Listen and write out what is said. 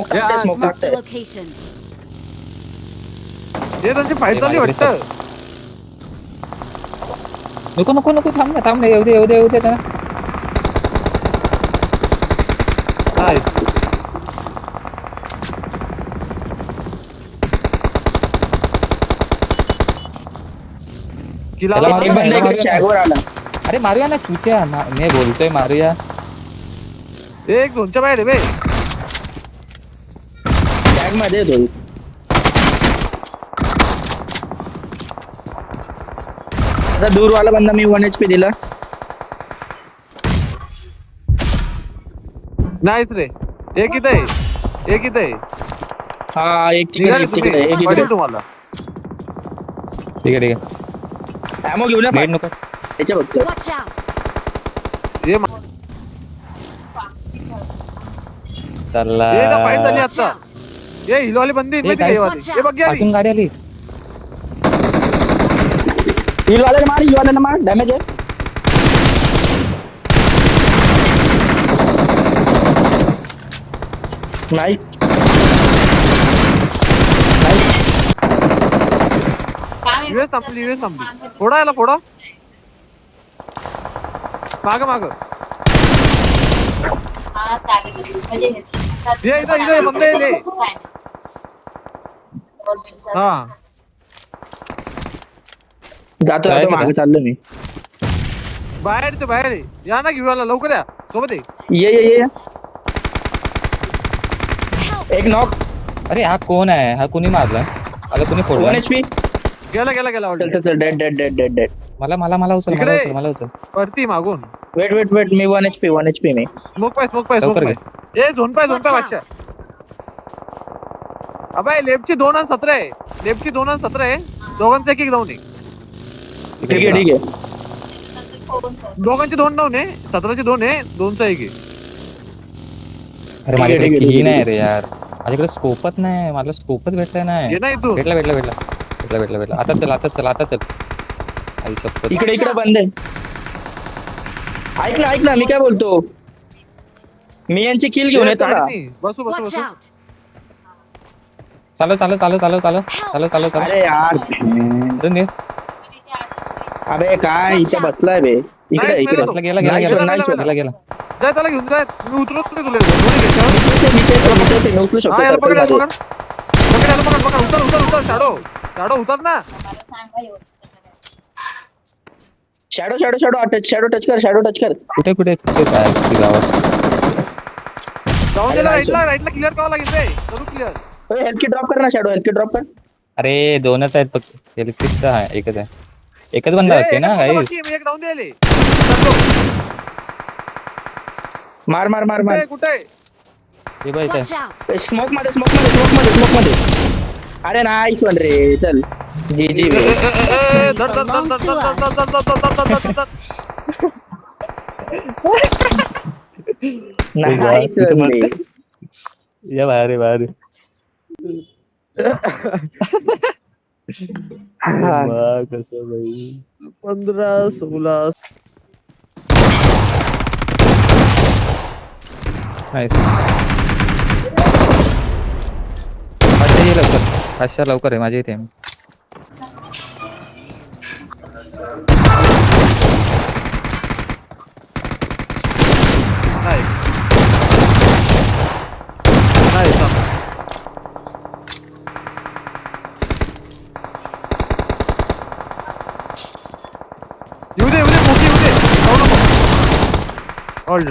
Smoke Marked a टाकते location. हे त्यांची फाईट चालली वाटतं. नको नको नको थांब ना येऊ दे त्याला. Nice. त्याला किला एक बंदा इकडे शॅगवर आला अरे मारूया ना चुत्या मी बोलतोय मारूया. एक दोनच्या बाहेर आहे बे. शॅग मध्ये येतो आता दूरवाला बंदा मी 1 HP दिला नाईस रे. एक इथं आहे. हा एक निघाले तिकडे एक तुम्ही. इकडे पडेल तुम्हाला. ठीक आहे ॲमो घेऊन या नेट नको. त्याच्या बघतो Watch out. ये चला ये ना फाईट झाली Watch आता. out. ये हिलवाले बंदी ए, माहिती काय? का हे बघ गेली. पाठून गाडी आली. हिलवाल्याला मार डॅमेज आहे नाही युएस संपली. फोडा याला फोडा. माग ये इथं बंद आहे. हा जातो काय मागे केलं? चाललो मी बाहेर आहे. या ना घेऊन लवकर या सोबत आहे. ये एक नॉक अरे हा कोण आहे हा कोणी मारला मला कोणी 1 फोडला. HP गेला चल डेड मला उचल इकडे. मला उचल. वरती मागून वेट मी 1 HP मी स्मोक पाय लवकर ए झोन पाय Watch वाटच्या. out. अबे लेफ्टची 2 आणि 17 आहे. दोघांचं एक जाऊन आहे. ठीक आहे दोघांचे 2 डाऊन आहे. 17चे 2 आहे. 2चा 1 आहे. अरे माझ्याकडे ठीक आहे. की नाही रे यार माझ्याकडे स्कोपच नाही मला स्कोपच भेटलाय नाही. ये ना इथून. भेटला आता चल आई शपथ. इकडे बंद आहे ऐक ना मी काय बोलतो मी यांची किल घेऊन येतो ना बसू Watch out. चालू अरे यार इथून ये. अबे काय इथे बसलाय बे इकडे बसला गेला नाही सोड, नाही सोड. गेला जाय त्याला घेऊन जाय. मी उतरत नाही तुला. मी उचलू शकतो हा याला पकड circle याला मध्ये. पकड. उतर शाडो उतर ना. शॅडो टच कर कुठे काय तुझी गावात जाऊन अरे दे नाही राईटला क्लिअर करावं लागेल रे. करू क्लिअर. हेल्थ किट ड्रॉप कर ना शॅडो हेल्थ किट ड्रॉप कर अरे दोनच आहेत फक्त इलेक्ट्रिक आहे एकच बंदा होते ना काही. एक जाऊन द्यायले. मार कुठे हे बघ Watch out. स्मोक मध्ये अरे नाईस वन रे चल जी नाईस या बाहेर कसं बाई 15-16 नाईस. पाचशे लवकर आहे माझ्या इथे. येऊ दे मोठी येऊ दे. जाऊ नको. ऑल